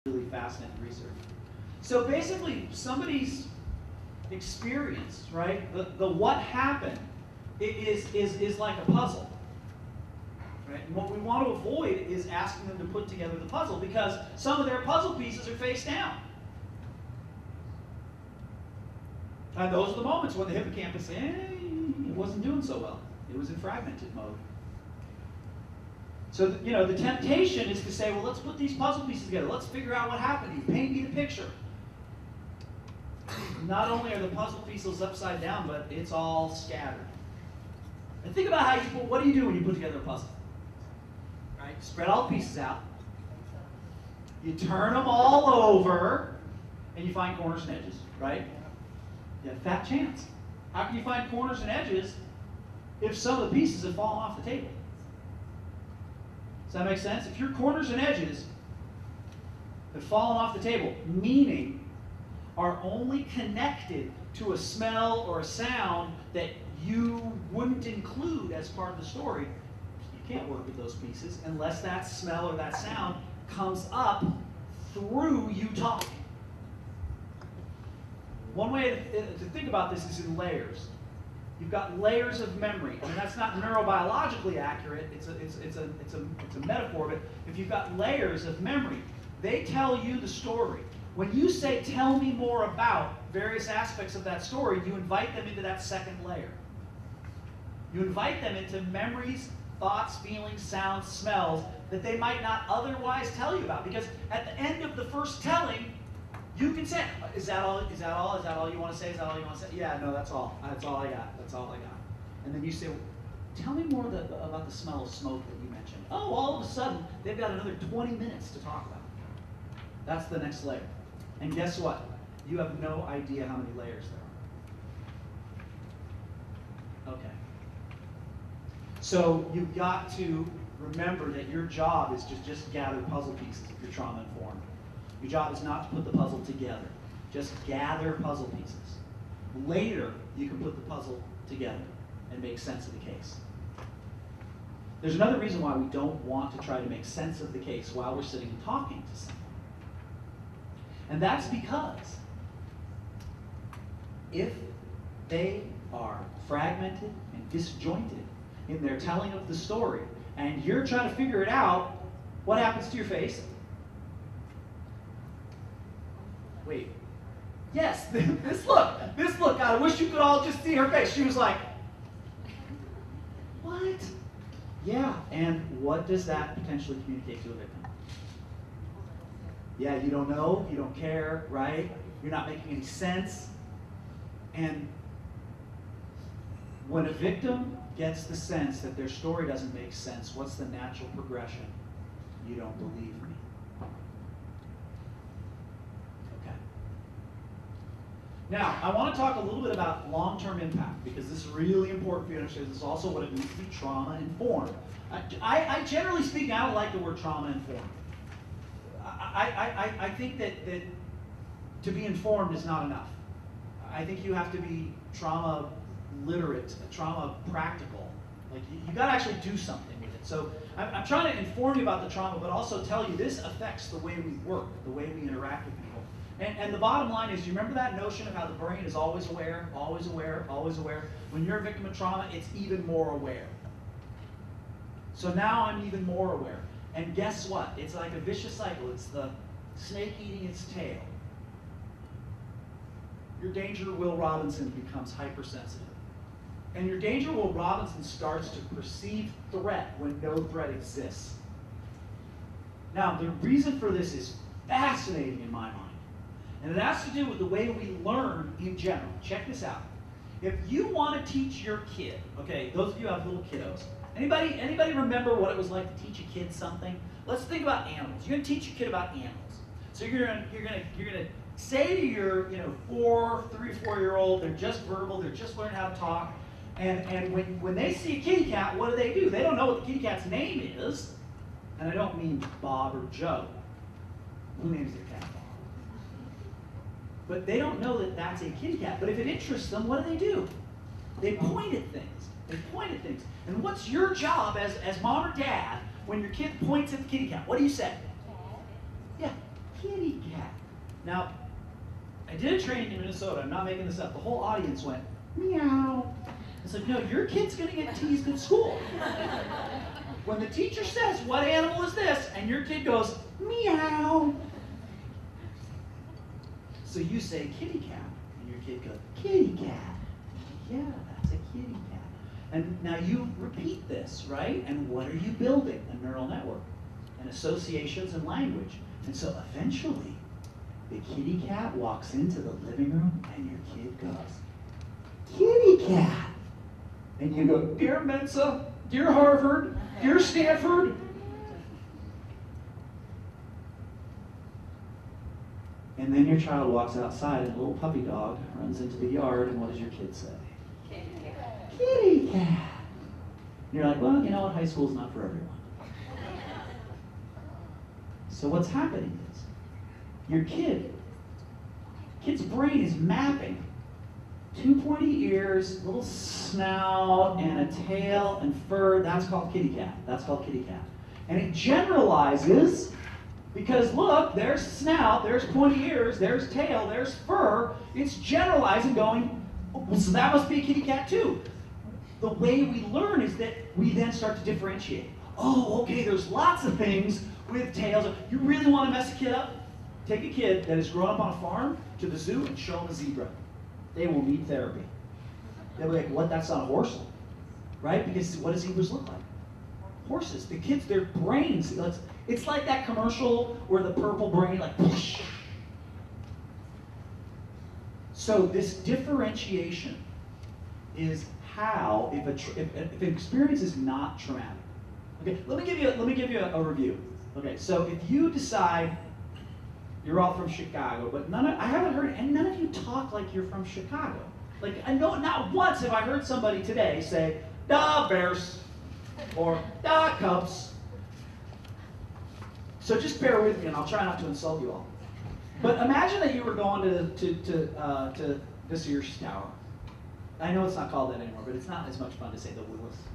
really fascinating research. So basically, somebody's experience, right? The what happened is like a puzzle, right? And what we want to avoid is asking them to put together the puzzle, because some of their puzzle pieces are face down. And those are the moments when the hippocampus, it wasn't doing so well. It was in fragmented mode. So, the temptation is to say, well, let's put these puzzle pieces together. Let's figure out what happened. You paint me the picture. Not only are the puzzle pieces upside down, but it's all scattered. And think about what do you do when you put together a puzzle? Right? You spread all the pieces out. You turn them all over, and you find corners and edges, right? You have a fat chance. How can you find corners and edges if some of the pieces have fallen off the table? Does that make sense? If your corners and edges have fallen off the table, meaning are only connected to a smell or a sound that you wouldn't include as part of the story, you can't work with those pieces unless that smell or that sound comes up through you talking. One way to think about this is in layers. You've got layers of memory. I mean, that's not neurobiologically accurate. It's a metaphor. But if you've got layers of memory, they tell you the story. When you say, tell me more about various aspects of that story, you invite them into that second layer. You invite them into memories, thoughts, feelings, sounds, smells that they might not otherwise tell you about. Because at the end of the first telling, you can say, is that all you want to say? Is that all you want to say? Yeah, no, that's all. That's all I got. That's all I got. And then you say, well, tell me more about the smell of smoke that you mentioned. Oh, all of a sudden, they've got another 20 minutes to talk about. That's the next layer. And guess what? You have no idea how many layers there are. Okay. So you've got to remember that your job is to just gather puzzle pieces if you're trauma-informed. Your job is not to put the puzzle together. Just gather puzzle pieces. Later, you can put the puzzle together and make sense of the case. There's another reason why we don't want to try to make sense of the case while we're sitting and talking to someone. And that's because if they are fragmented and disjointed in their telling of the story, and you're trying to figure it out, what happens to your face? Wait. Yes, this look. God, I wish you could all just see her face. She was like, what? Yeah, and what does that potentially communicate to a victim? Yeah, you don't know, you don't care, right? You're not making any sense. And when a victim gets the sense that their story doesn't make sense, what's the natural progression? You don't believe me. Okay. Now, I want to talk a little bit about long-term impact, because this is really important for you to understand. This is also what it means to be trauma-informed. I generally speaking, I don't like the word trauma-informed. I think that to be informed is not enough. I think you have to be trauma literate, trauma practical. Like you got to actually do something with it. So I'm trying to inform you about the trauma, but also tell you this affects the way we work, the way we interact with people. And the bottom line is, you remember that notion of how the brain is always aware, always aware, always aware? When you're a victim of trauma, it's even more aware. So now I'm even more aware. And guess what? It's like a vicious cycle. It's the snake eating its tail. Your Danger Will Robinson becomes hypersensitive. And your Danger Will Robinson starts to perceive threat when no threat exists. Now, the reason for this is fascinating in my mind. And it has to do with the way we learn in general. Check this out. If you want to teach your kid, okay, those of you who have little kiddos, Anybody remember what it was like to teach a kid something? Let's think about animals. You're going to teach your kid about animals. So you're going to say to your 3 or 4-year-old, they're just verbal, they're just learning how to talk, and when they see a kitty cat, what do? They don't know what the kitty cat's name is, and I don't mean Bob or Joe. Who names their cat Bob? But they don't know that that's a kitty cat. But if it interests them, what do? They point at things. And what's your job as mom or dad when your kid points at the kitty cat? What do you say? Yeah, kitty Now, I did a training in Minnesota. I'm not making this up. The whole audience went, meow. It's like, no, your kid's going to get teased at school. When the teacher says, what animal is this? And your kid goes, meow. So you say, kitty cat. And your kid goes, kitty cat. Yeah, that's a kitty cat. And now you repeat this, right? And what are you building? A neural network. And associations and language. And so eventually, the kitty cat walks into the living room and your kid goes, kitty cat. And you go, dear Mensa, dear Harvard, dear Stanford. And then your child walks outside and a little puppy dog runs into the yard, and what does your kid say? Kitty cat. And you're like, well, you know what, high school's not for everyone. So what's happening is, your kid's brain is mapping 2 pointy ears, little snout, and a tail and fur. That's called kitty cat. That's called kitty cat. And it generalizes because look, there's snout, there's pointy ears, there's tail, there's fur. It's generalizing, going, oh, so that must be a kitty cat too. The way we learn is that we then start to differentiate. Oh, okay, there's lots of things with tails. You really want to mess a kid up? Take a kid that has grown up on a farm to the zoo and show them a zebra. They will need therapy. They'll be like, what, that's not a horse? Right? Because what do zebras look like? Horses. The kids, their brains, it's like that commercial where the purple brain, like, whoosh. So this differentiation is how, if an experience is not traumatic. Okay, let me give you a review. Okay, so if you decide, you're all from Chicago, but I haven't heard, and none of you talk like you're from Chicago. Like, I know not once have I heard somebody today say, "Da Bears," or "Da Cubs." So just bear with me, and I'll try not to insult you all. But imagine that you were going to the Sears Tower. I know it's not called that anymore, but it's not as much fun to say the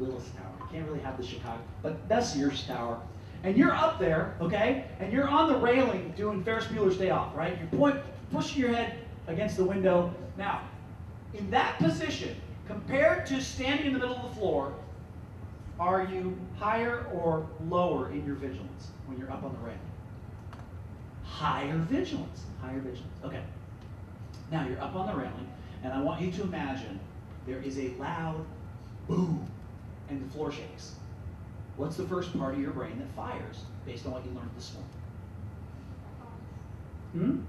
Willis Tower. You can't really have the Chicago, but the Sears Tower. And you're up there, okay? And you're on the railing doing Ferris Bueller's Day Off, right? You're pushing your head against the window. Now, in that position, compared to standing in the middle of the floor, are you higher or lower in your vigilance when you're up on the railing? Higher vigilance. Higher vigilance. Okay. Now, you're up on the railing, and I want you to imagine there is a loud boom, and the floor shakes. What's the first part of your brain that fires based on what you learned this morning?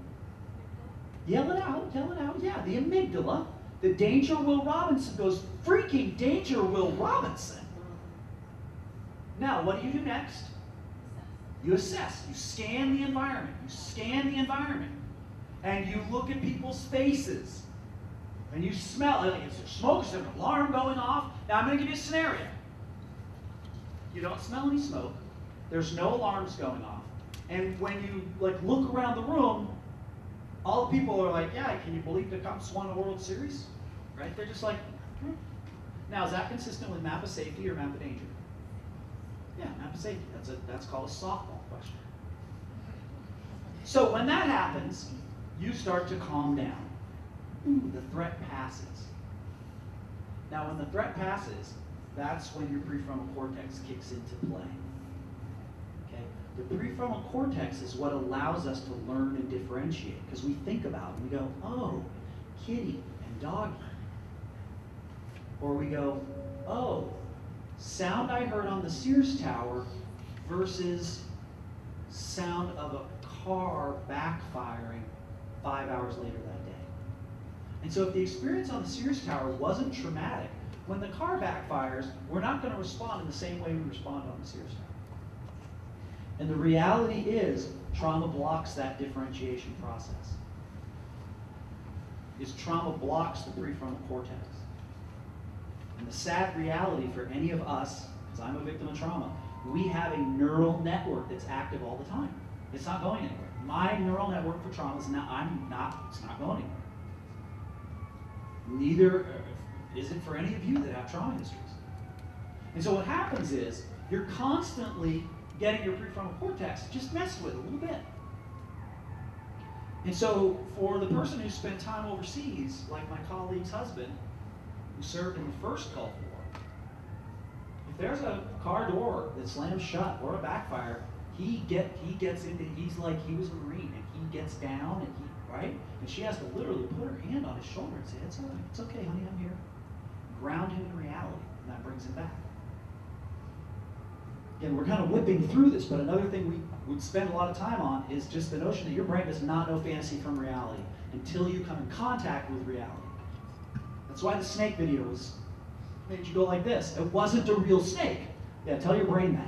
Yell it out, yell it out. Yeah, the amygdala. The Danger Will Robinson goes, freaking Danger Will Robinson. Now, what do you do next? You assess. You scan the environment. You scan the environment. And you look at people's faces. And you smell, is there smoke? Is there an alarm going off? Now, I'm going to give you a scenario. You don't smell any smoke. There's no alarms going off. And when you look around the room, all the people are like, yeah, can you believe the Cubs won a World Series? Right? They're just like, Now, is that consistent with map of safety or map of danger? Yeah, map of safety. That's called a softball question. So when that happens, you start to calm down. The threat passes. Now, when the threat passes, that's when your prefrontal cortex kicks into play. Okay? The prefrontal cortex is what allows us to learn and differentiate, because we think about it and we go, oh, kitty and doggy. Or we go, oh, sound I heard on the Sears Tower versus sound of a car backfiring 5 hours later that day. And so if the experience on the Sears Tower wasn't traumatic, when the car backfires, we're not going to respond in the same way we respond on the Sears Tower. And the reality is, trauma blocks that differentiation process. Trauma blocks the prefrontal cortex. And the sad reality for any of us, because I'm a victim of trauma, we have a neural network that's active all the time. It's not going anywhere. My neural network for trauma is it's not going anywhere. Neither is it for any of you that have trauma histories. And so what happens is, you're constantly getting your prefrontal cortex just messed with a little bit. And so for the person who spent time overseas, like my colleague's husband, who served in the first Gulf War, if there's a car door that slams shut or a backfire, he gets into, he's like, he was a Marine, and he gets down, and right? And she has to literally put her hand on his shoulder and say, it's all right, it's okay, honey, I'm here. Ground him in reality, and that brings him back. Again, we're kind of whipping through this, but another thing we would spend a lot of time on is just the notion that your brain does not know fantasy from reality until you come in contact with reality. That's why the snake videos made you go like this. It wasn't a real snake. Yeah, tell your brain that.